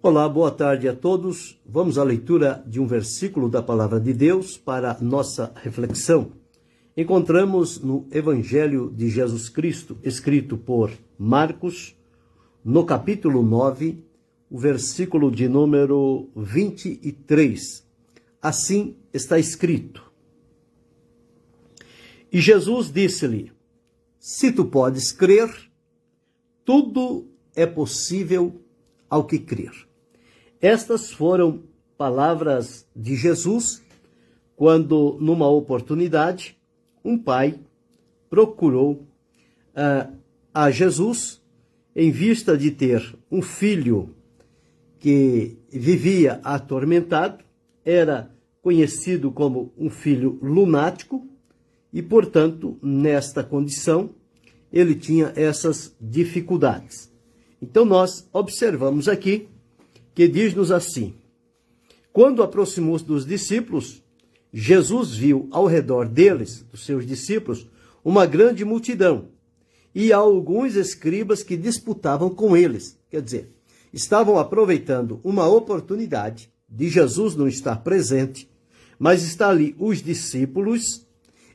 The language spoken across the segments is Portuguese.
Olá, boa tarde a todos. Vamos à leitura de um versículo da Palavra de Deus para nossa reflexão. Encontramos no Evangelho de Jesus Cristo, escrito por Marcos, no capítulo 9, o versículo de número 23. Assim está escrito: E Jesus disse-lhe: Se tu podes crer, tudo é possível ao que crer. Estas foram palavras de Jesus quando, numa oportunidade, um pai procurou a Jesus em vista de ter um filho que vivia atormentado, era conhecido como um filho lunático e, portanto, nesta condição, ele tinha essas dificuldades. Então, nós observamos aqui que diz-nos assim: quando aproximou-se dos discípulos, Jesus viu ao redor deles, dos seus discípulos, uma grande multidão e alguns escribas que disputavam com eles. Quer dizer, estavam aproveitando uma oportunidade de Jesus não estar presente, mas está ali os discípulos.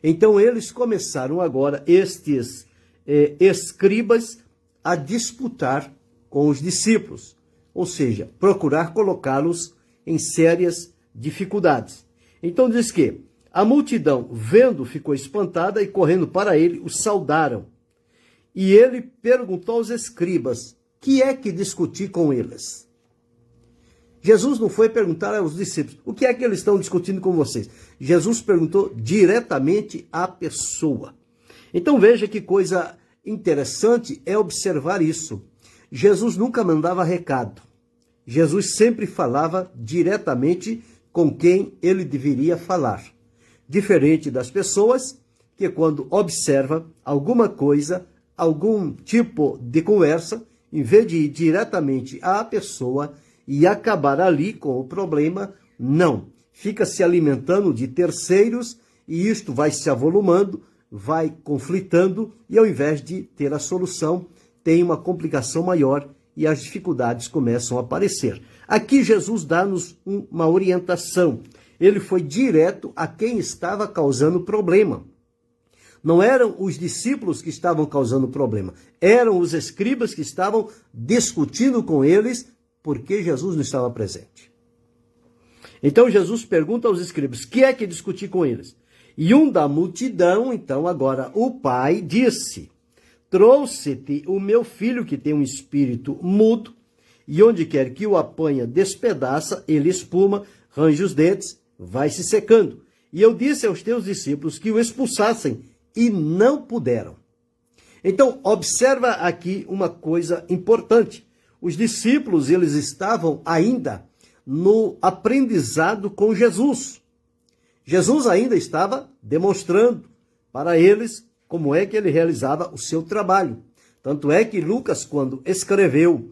Então eles começaram agora, estes escribas, a disputar com os discípulos, ou seja, procurar colocá-los em sérias dificuldades. Então diz que a multidão, vendo, ficou espantada e correndo para ele, o saudaram. E ele perguntou aos escribas: que é que discuti com eles? Jesus não foi perguntar aos discípulos: o que é que eles estão discutindo com vocês? Jesus perguntou diretamente à pessoa. Então veja que coisa interessante é observar isso. Jesus nunca mandava recado. Jesus sempre falava diretamente com quem ele deveria falar. Diferente das pessoas que, quando observa alguma coisa, algum tipo de conversa, em vez de ir diretamente à pessoa e acabar ali com o problema, não. Fica se alimentando de terceiros e isto vai se avolumando, vai conflitando e, ao invés de ter a solução, tem uma complicação maior e as dificuldades começam a aparecer. Aqui Jesus dá-nos uma orientação. Ele foi direto a quem estava causando problema. Não eram os discípulos que estavam causando problema, eram os escribas que estavam discutindo com eles porque Jesus não estava presente. Então Jesus pergunta aos escribas: que é que discuti com eles? E um da multidão, então agora o pai, disse: trouxe-te o meu filho que tem um espírito mudo, e onde quer que o apanha despedaça, ele espuma, range os dentes, vai se secando. E eu disse aos teus discípulos que o expulsassem, e não puderam. Então, observa aqui uma coisa importante. Os discípulos, eles estavam ainda no aprendizado com Jesus. Jesus ainda estava demonstrando para eles como é que ele realizava o seu trabalho. Tanto é que Lucas, quando escreveu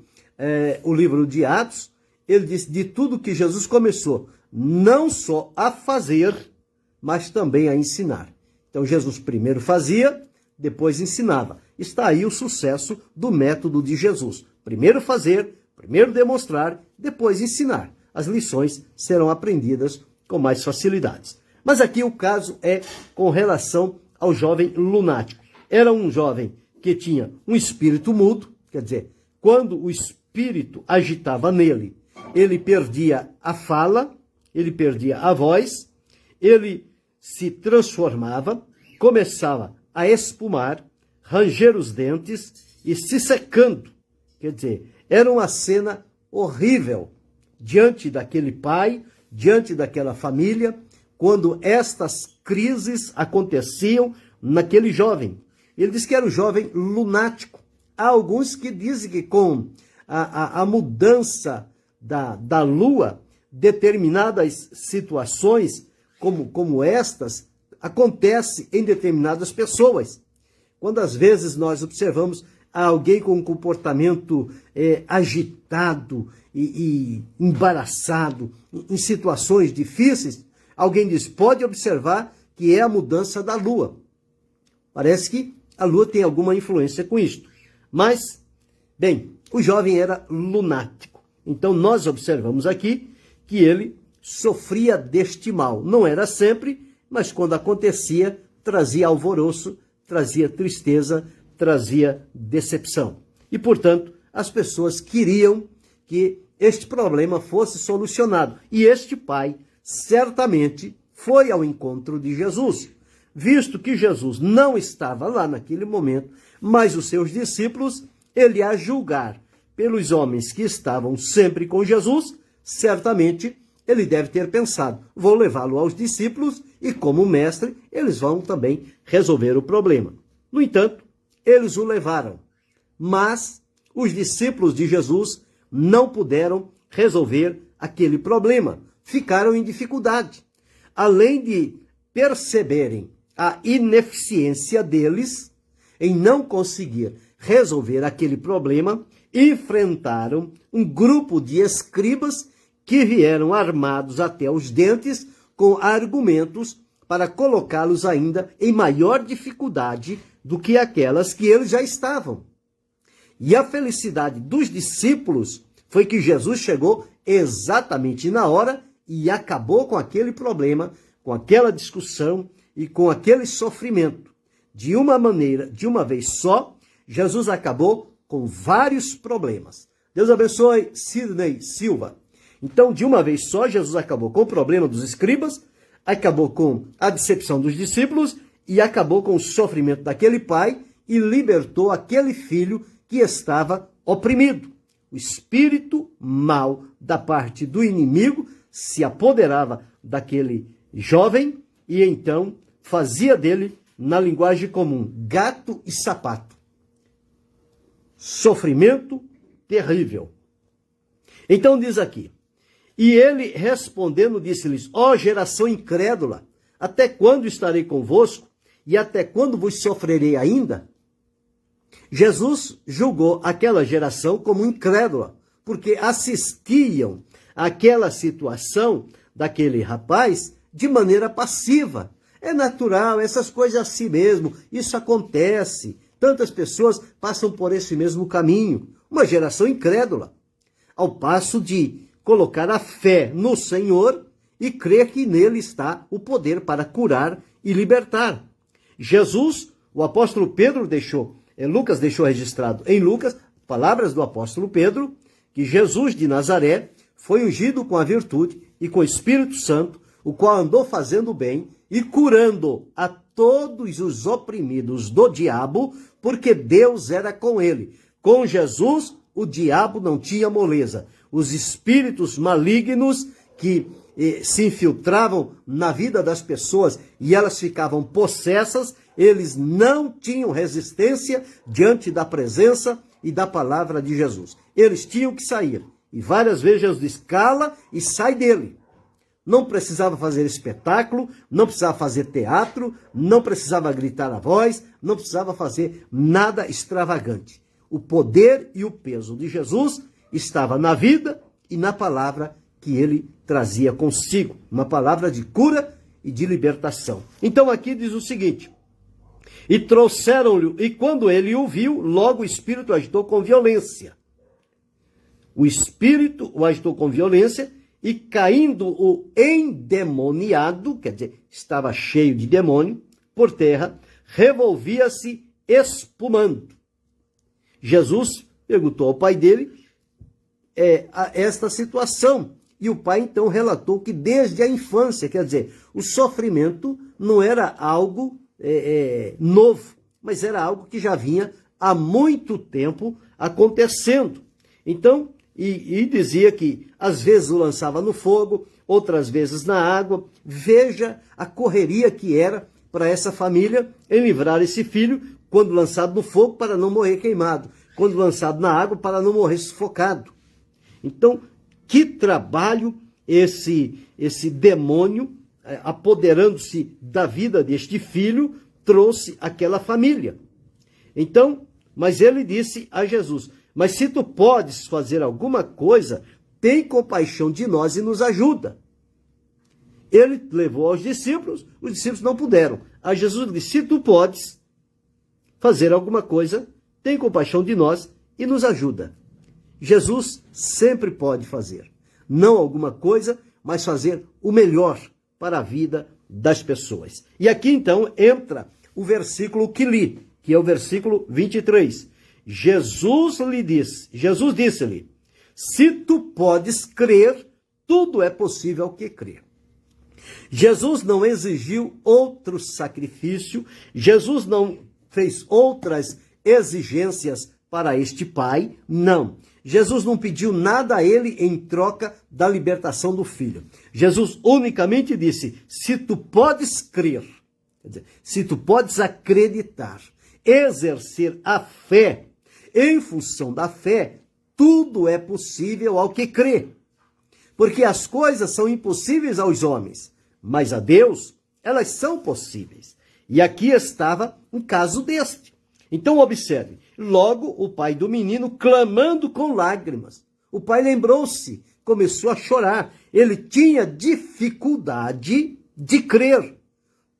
o livro de Atos, ele disse de tudo que Jesus começou, não só a fazer, mas também a ensinar. Então Jesus primeiro fazia, depois ensinava. Está aí o sucesso do método de Jesus. Primeiro fazer, primeiro demonstrar, depois ensinar. As lições serão aprendidas com mais facilidades. Mas aqui o caso é com relação ao jovem lunático. Era um jovem que tinha um espírito mudo, quer dizer, quando o espírito agitava nele, ele perdia a fala, ele perdia a voz, ele se transformava, começava a espumar, ranger os dentes e se secando. Quer dizer, era uma cena horrível diante daquele pai, diante daquela família, quando estas crises aconteciam naquele jovem. Ele diz que era um jovem lunático. Há alguns que dizem que com a mudança da lua, determinadas situações como estas acontecem em determinadas pessoas. Quando às vezes nós observamos alguém com um comportamento agitado e embaraçado, em situações difíceis, alguém diz: pode observar que é a mudança da lua. Parece que a lua tem alguma influência com isto. Mas, bem, o jovem era lunático. Então nós observamos aqui que ele sofria deste mal. Não era sempre, mas quando acontecia, trazia alvoroço, trazia tristeza, trazia decepção. E, portanto, as pessoas queriam que este problema fosse solucionado. E este pai certamente foi ao encontro de Jesus. Visto que Jesus não estava lá naquele momento, mas os seus discípulos, ele a julgar pelos homens que estavam sempre com Jesus, certamente ele deve ter pensado, vou levá-lo aos discípulos e como mestre, eles vão também resolver o problema. No entanto, eles o levaram, mas os discípulos de Jesus não puderam resolver aquele problema, ficaram em dificuldade. Além de perceberem a ineficiência deles em não conseguir resolver aquele problema, enfrentaram um grupo de escribas que vieram armados até os dentes com argumentos para colocá-los ainda em maior dificuldade do que aquelas que eles já estavam. E a felicidade dos discípulos foi que Jesus chegou exatamente na hora e acabou com aquele problema, com aquela discussão e com aquele sofrimento. De uma maneira, de uma vez só, Jesus acabou com vários problemas. Deus abençoe Sidney Silva. Então, de uma vez só, Jesus acabou com o problema dos escribas, acabou com a decepção dos discípulos e acabou com o sofrimento daquele pai e libertou aquele filho que estava oprimido. O espírito mau da parte do inimigo se apoderava daquele jovem e então fazia dele, na linguagem comum, gato e sapato. Sofrimento terrível. Então diz aqui, e ele respondendo disse-lhes, ó geração incrédula, até quando estarei convosco e até quando vos sofrerei ainda? Jesus julgou aquela geração como incrédula, porque assistiam àquela situação daquele rapaz de maneira passiva. É natural, essas coisas assim mesmo, isso acontece. Tantas pessoas passam por esse mesmo caminho. Uma geração incrédula, ao passo de colocar a fé no Senhor e crer que nele está o poder para curar e libertar. Jesus, o apóstolo Pedro Lucas deixou registrado em Lucas, palavras do apóstolo Pedro, que Jesus de Nazaré foi ungido com a virtude e com o Espírito Santo, o qual andou fazendo bem e curando a todos os oprimidos do diabo, porque Deus era com ele. Com Jesus, o diabo não tinha moleza. Os espíritos malignos que se infiltravam na vida das pessoas e elas ficavam possessas, eles não tinham resistência diante da presença e da palavra de Jesus. Eles tinham que sair. E várias vezes Jesus diz, cala e sai dele. Não precisava fazer espetáculo, não precisava fazer teatro, não precisava gritar a voz, não precisava fazer nada extravagante. O poder e o peso de Jesus estava na vida e na palavra que ele trazia consigo. Uma palavra de cura e de libertação. Então aqui diz o seguinte, e trouxeram-lhe, e quando ele o viu, logo o espírito o agitou com violência. O espírito o agitou com violência, e caindo o endemoniado, quer dizer, estava cheio de demônio, por terra, revolvia-se espumando. Jesus perguntou ao pai dele esta situação. E o pai então relatou que desde a infância, quer dizer, o sofrimento não era algo novo, mas era algo que já vinha há muito tempo acontecendo. Então, e dizia que às vezes o lançava no fogo, outras vezes na água. Veja a correria que era para essa família em livrar esse filho quando lançado no fogo para não morrer queimado, quando lançado na água para não morrer sufocado. Então, que trabalho esse demônio, apoderando-se da vida deste filho, trouxe àquela família. Então, mas ele disse a Jesus, mas se tu podes fazer alguma coisa, tem compaixão de nós e nos ajuda. Ele levou aos discípulos, os discípulos não puderam. A Jesus disse, se tu podes fazer alguma coisa, tem compaixão de nós e nos ajuda. Jesus sempre pode fazer. Não alguma coisa, mas fazer o melhor para a vida das pessoas. E aqui então entra o versículo que li, que é o versículo 23. Jesus disse-lhe, se tu podes crer, tudo é possível ao que crer. Jesus não exigiu outro sacrifício, Jesus não fez outras exigências para este pai, não. Jesus não pediu nada a ele em troca da libertação do filho. Jesus unicamente disse, se tu podes crer, quer dizer, se tu podes acreditar, exercer a fé, em função da fé, tudo é possível ao que crê. Porque as coisas são impossíveis aos homens, mas a Deus elas são possíveis. E aqui estava um caso deste. Então observe, logo o pai do menino clamando com lágrimas. O pai lembrou-se, começou a chorar. Ele tinha dificuldade de crer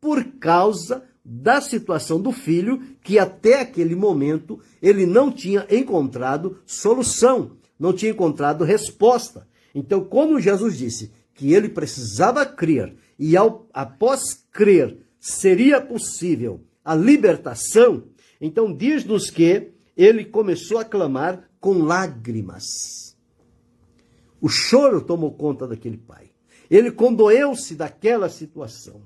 por causa da situação do filho, que até aquele momento ele não tinha encontrado solução, não tinha encontrado resposta. Então, quando Jesus disse que ele precisava crer e após crer seria possível a libertação, então diz-nos que ele começou a clamar com lágrimas. O choro tomou conta daquele pai. Ele condoeu-se daquela situação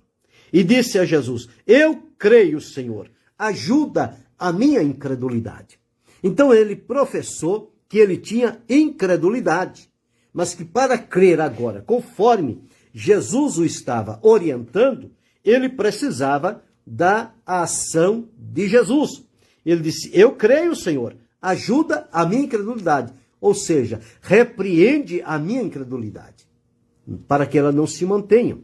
e disse a Jesus, eu creio, Senhor, ajuda a minha incredulidade. Então ele professou que ele tinha incredulidade, mas que para crer agora, conforme Jesus o estava orientando, ele precisava da ação de Jesus. Ele disse, eu creio, Senhor, ajuda a minha incredulidade. Ou seja, repreende a minha incredulidade, para que ela não se mantenha.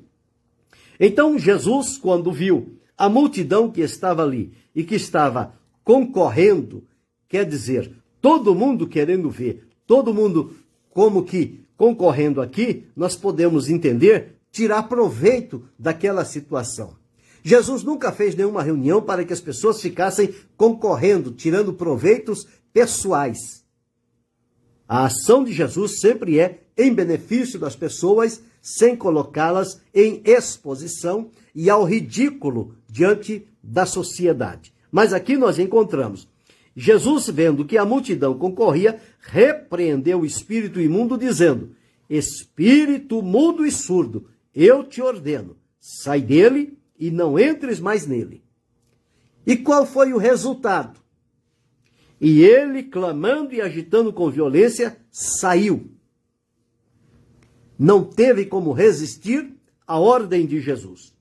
Então Jesus, quando viu a multidão que estava ali e que estava concorrendo, quer dizer, todo mundo querendo ver, todo mundo como que concorrendo aqui, nós podemos entender, tirar proveito daquela situação. Jesus nunca fez nenhuma reunião para que as pessoas ficassem concorrendo, tirando proveitos pessoais. A ação de Jesus sempre é em benefício das pessoas, sem colocá-las em exposição e ao ridículo diante da sociedade. Mas aqui nós encontramos Jesus, vendo que a multidão concorria, repreendeu o espírito imundo, dizendo, espírito mudo e surdo, eu te ordeno, sai dele e não entres mais nele. E qual foi o resultado? E ele, clamando e agitando com violência, saiu. Não teve como resistir à ordem de Jesus.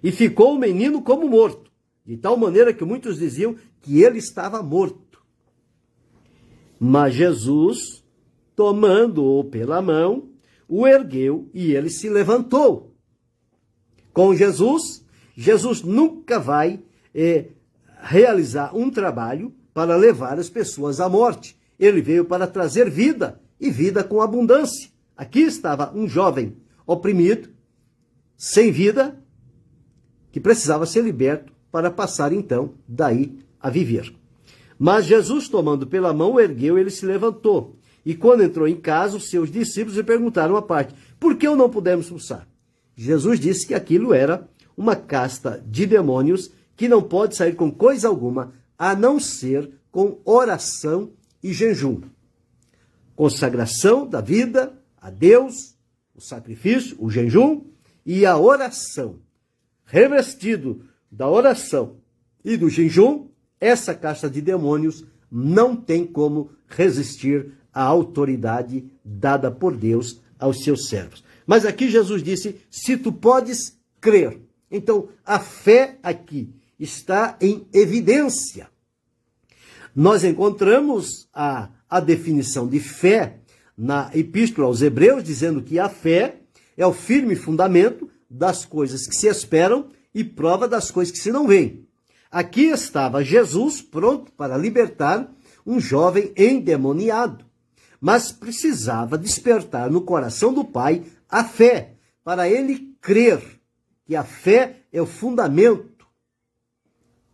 E ficou o menino como morto, de tal maneira que muitos diziam que ele estava morto. Mas Jesus, tomando-o pela mão, o ergueu e ele se levantou. Com Jesus, Jesus nunca vai realizar um trabalho para levar as pessoas à morte. Ele veio para trazer vida, e vida com abundância. Aqui estava um jovem oprimido, sem vida, que precisava ser liberto para passar então daí a viver. Mas Jesus, tomando pela mão, o ergueu, ele se levantou. E quando entrou em casa, os seus discípulos lhe perguntaram à parte, por que o não pudemos expulsar? Jesus disse que aquilo era uma casta de demônios que não pode sair com coisa alguma, a não ser com oração e jejum. Consagração da vida a Deus, o sacrifício, o jejum e a oração. Revestido da oração e do jejum, essa casta de demônios não tem como resistir à autoridade dada por Deus aos seus servos. Mas aqui Jesus disse, se tu podes crer. Então, a fé aqui está em evidência. Nós encontramos a definição de fé na Epístola aos Hebreus, dizendo que a fé é o firme fundamento das coisas que se esperam e prova das coisas que se não veem. Aqui estava Jesus pronto para libertar um jovem endemoniado, mas precisava despertar no coração do pai a fé, para ele crer que a fé é o fundamento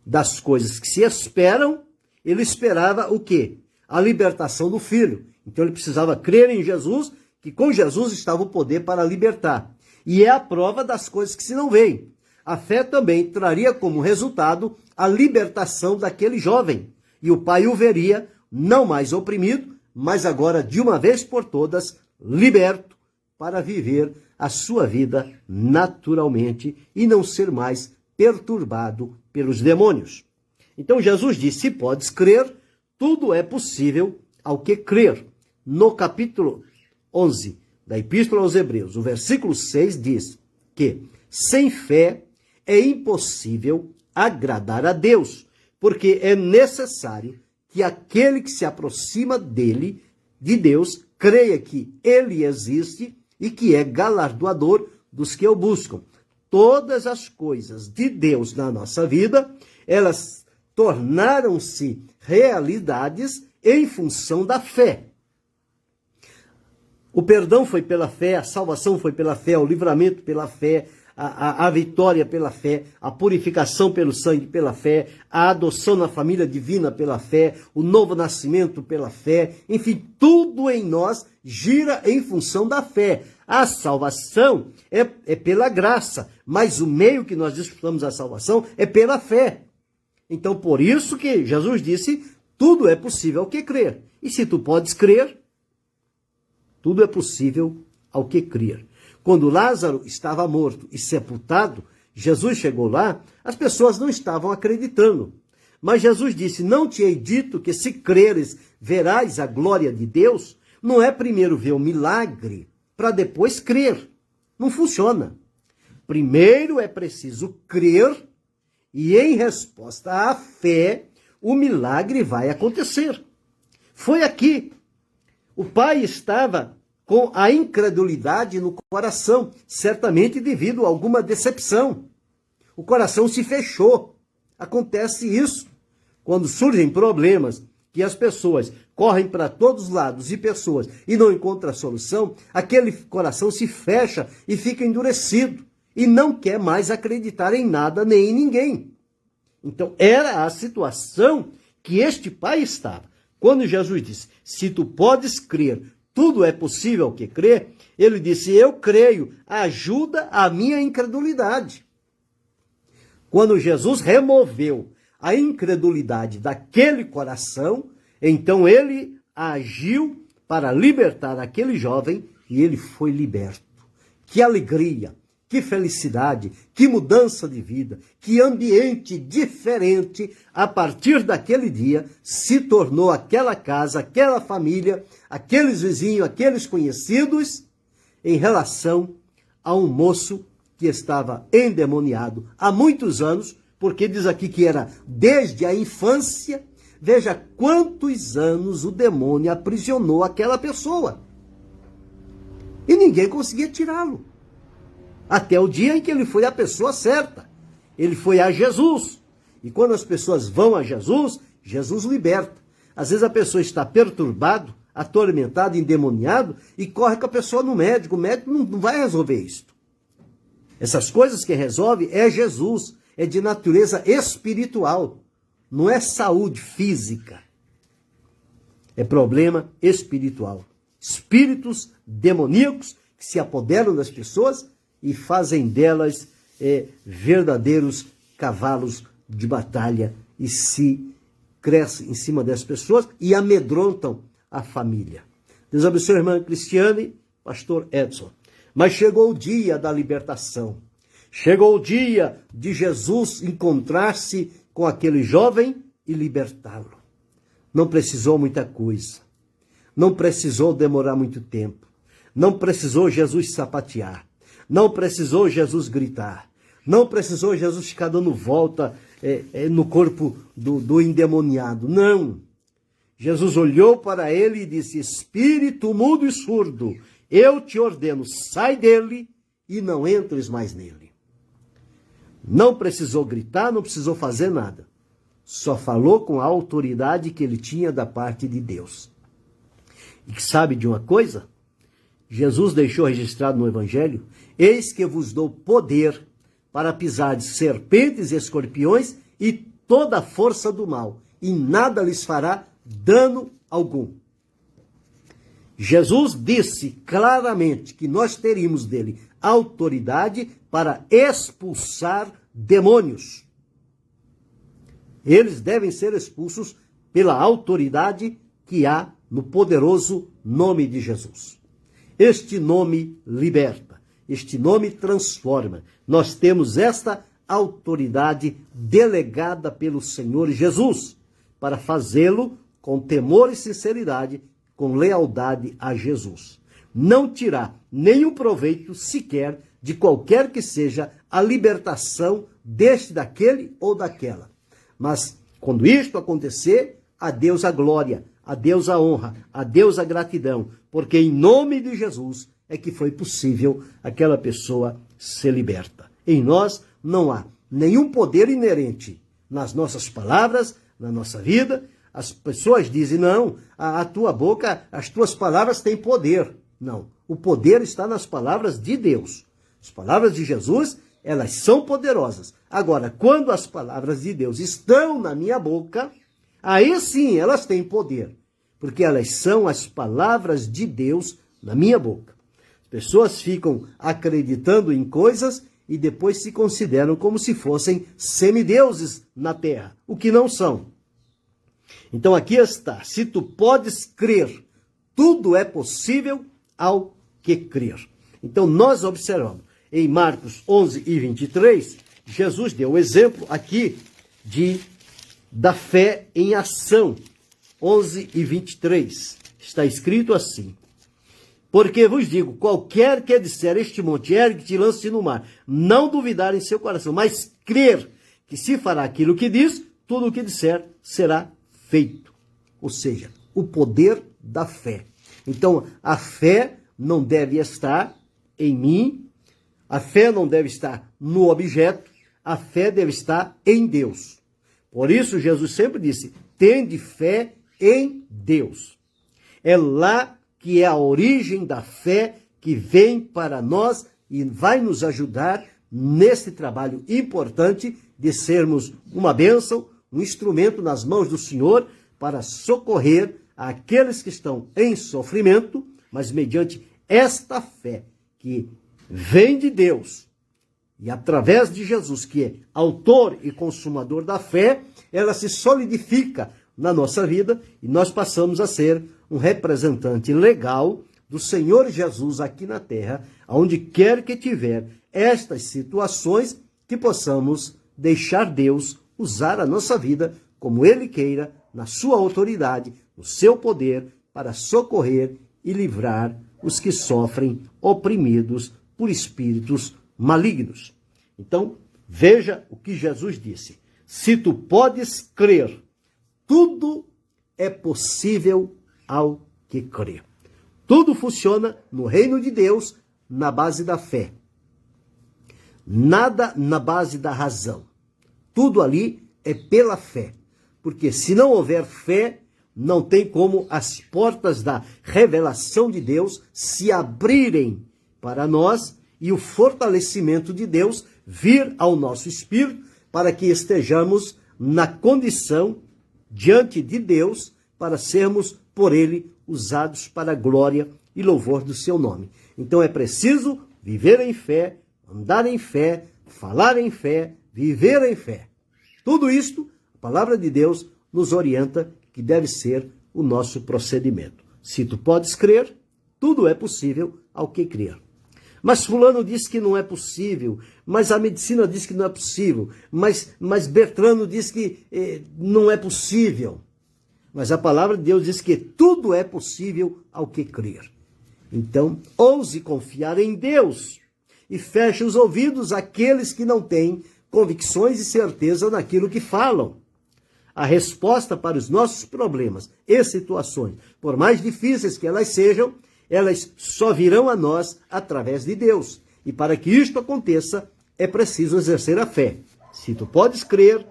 das coisas que se esperam. Ele esperava o quê? A libertação do filho. Então ele precisava crer em Jesus, que com Jesus estava o poder para libertar. E é a prova das coisas que se não veem. A fé também traria como resultado a libertação daquele jovem. E o pai o veria, não mais oprimido, mas agora, de uma vez por todas, liberto para viver a sua vida naturalmente e não ser mais perturbado pelos demônios. Então Jesus disse, se podes crer, tudo é possível ao que crer. No capítulo 11 da Epístola aos Hebreus, o versículo 6 diz que sem fé é impossível agradar a Deus, porque é necessário que aquele que se aproxima dele, de Deus, creia que ele existe e que é galardoador dos que o buscam. Todas as coisas de Deus na nossa vida, elas tornaram-se realidades em função da fé. O perdão foi pela fé, a salvação foi pela fé, o livramento pela fé, a vitória pela fé, a purificação pelo sangue pela fé, a adoção na família divina pela fé, o novo nascimento pela fé, enfim, tudo em nós gira em função da fé. A salvação é pela graça, mas o meio que nós disputamos a salvação é pela fé. Então, por isso que Jesus disse, tudo é possível ao que crer. E se tu podes crer, tudo é possível ao que crer. Quando Lázaro estava morto e sepultado, Jesus chegou lá, as pessoas não estavam acreditando. Mas Jesus disse, não te hei dito que se creres, verás a glória de Deus? Não é primeiro ver o milagre, para depois crer. Não funciona. Primeiro é preciso crer, e em resposta à fé, o milagre vai acontecer. Foi aqui. O pai estava com a incredulidade no coração, certamente devido a alguma decepção. O coração se fechou. Acontece isso quando surgem problemas que as pessoas correm para todos os lados e não encontram a solução, aquele coração se fecha e fica endurecido e não quer mais acreditar em nada nem em ninguém. Então era a situação que este pai estava. Quando Jesus disse, se tu podes crer, tudo é possível ao que crer, ele disse, eu creio, ajuda a minha incredulidade. Quando Jesus removeu a incredulidade daquele coração, então ele agiu para libertar aquele jovem e ele foi liberto. Que alegria, que felicidade, que mudança de vida, que ambiente diferente a partir daquele dia se tornou aquela casa, aquela família, aqueles vizinhos, aqueles conhecidos, em relação a um moço que estava endemoniado há muitos anos, porque diz aqui que era desde a infância. Veja quantos anos o demônio aprisionou aquela pessoa. E ninguém conseguia tirá-lo. Até o dia em que ele foi a pessoa certa. Ele foi a Jesus. E quando as pessoas vão a Jesus, Jesus liberta. Às vezes a pessoa está perturbado, atormentado, endemoniado, e corre com a pessoa no médico. O médico não vai resolver isso. Essas coisas que resolve é Jesus. É de natureza espiritual. Não é saúde física. É problema espiritual. Espíritos demoníacos que se apoderam das pessoas e fazem delas verdadeiros cavalos de batalha e se crescem em cima das pessoas e amedrontam a família. Deus abençoe a irmã Cristiane, pastor Edson. Mas chegou o dia da libertação. Chegou o dia de Jesus encontrar-se com aquele jovem e libertá-lo. Não precisou muita coisa. Não precisou demorar muito tempo. Não precisou Jesus sapatear. Não precisou Jesus gritar. Não precisou Jesus ficar dando volta no corpo do endemoniado. Não. Jesus olhou para ele e disse, espírito mudo e surdo, eu te ordeno, sai dele e não entres mais nele. Não precisou gritar, não precisou fazer nada. Só falou com a autoridade que ele tinha da parte de Deus. E sabe de uma coisa? Jesus deixou registrado no Evangelho, eis que vos dou poder para pisar de serpentes e escorpiões e toda a força do mal, e nada lhes fará dano algum. Jesus disse claramente que nós teríamos dele autoridade para expulsar demônios. Eles devem ser expulsos pela autoridade que há no poderoso nome de Jesus. Este nome liberta, este nome transforma. Nós temos esta autoridade delegada pelo Senhor Jesus para fazê-lo com temor e sinceridade, com lealdade a Jesus. Não tirar nenhum proveito sequer de qualquer que seja a libertação deste, daquele ou daquela. Mas quando isto acontecer, a Deus a glória, a Deus a honra, a Deus a gratidão, porque em nome de Jesus é que foi possível aquela pessoa ser liberta. Em nós não há nenhum poder inerente nas nossas palavras, na nossa vida. As pessoas dizem, não, a tua boca, as tuas palavras têm poder. Não, o poder está nas palavras de Deus. As palavras de Jesus, elas são poderosas. Agora, quando as palavras de Deus estão na minha boca, aí sim elas têm poder, porque elas são as palavras de Deus na minha boca. As pessoas ficam acreditando em coisas e depois se consideram como se fossem semideuses na terra, o que não são. Então aqui está, se tu podes crer, tudo é possível ao que crer. Então nós observamos, em Marcos 11 e 23, Jesus deu o exemplo aqui da fé em ação. 11 e 23, está escrito assim: porque vos digo, qualquer que disser este monte, ergue-te e lance-te no mar, não duvidar em seu coração, mas crer que se fará aquilo que diz, tudo o que disser será feito. Ou seja, o poder da fé. Então, a fé não deve estar em mim, a fé não deve estar no objeto, a fé deve estar em Deus. Por isso, Jesus sempre disse, tende fé em Deus. É lá que é a origem da fé que vem para nós e vai nos ajudar nesse trabalho importante de sermos uma bênção, um instrumento nas mãos do Senhor para socorrer aqueles que estão em sofrimento, mas mediante esta fé que vem de Deus e através de Jesus, que é autor e consumador da fé, ela se solidifica na nossa vida e nós passamos a ser um representante legal do Senhor Jesus aqui na terra, aonde quer que tiver estas situações, que possamos deixar Deus usar a nossa vida como Ele queira, na sua autoridade, no seu poder, para socorrer e livrar os que sofrem oprimidos por espíritos malignos. Então, veja o que Jesus disse. Se tu podes crer, tudo é possível ao que crê. Tudo funciona no reino de Deus na base da fé. Nada na base da razão. Tudo ali é pela fé. Porque se não houver fé, não tem como as portas da revelação de Deus se abrirem para nós e o fortalecimento de Deus vir ao nosso espírito para que estejamos na condição diante de Deus para sermos por Ele usados para a glória e louvor do seu nome. Então é preciso viver em fé, andar em fé, falar em fé, viver em fé. Tudo isto, a palavra de Deus nos orienta que deve ser o nosso procedimento. Se tu podes crer, tudo é possível ao que crer. Mas fulano diz que não é possível, mas a medicina diz que não é possível, mas Bertrano diz que não é possível. Mas a palavra de Deus diz que tudo é possível ao que crer. Então, ouse confiar em Deus e feche os ouvidos àqueles que não têm convicções e certeza naquilo que falam. A resposta para os nossos problemas e situações, por mais difíceis que elas sejam, elas só virão a nós através de Deus. E para que isto aconteça, é preciso exercer a fé. Se tu podes crer,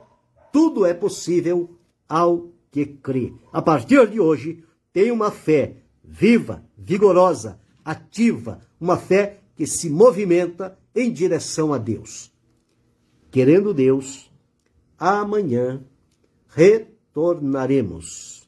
tudo é possível ao que crê. A partir de hoje, tenha uma fé viva, vigorosa, ativa, uma fé que se movimenta em direção a Deus. Querendo Deus, amanhã retornaremos.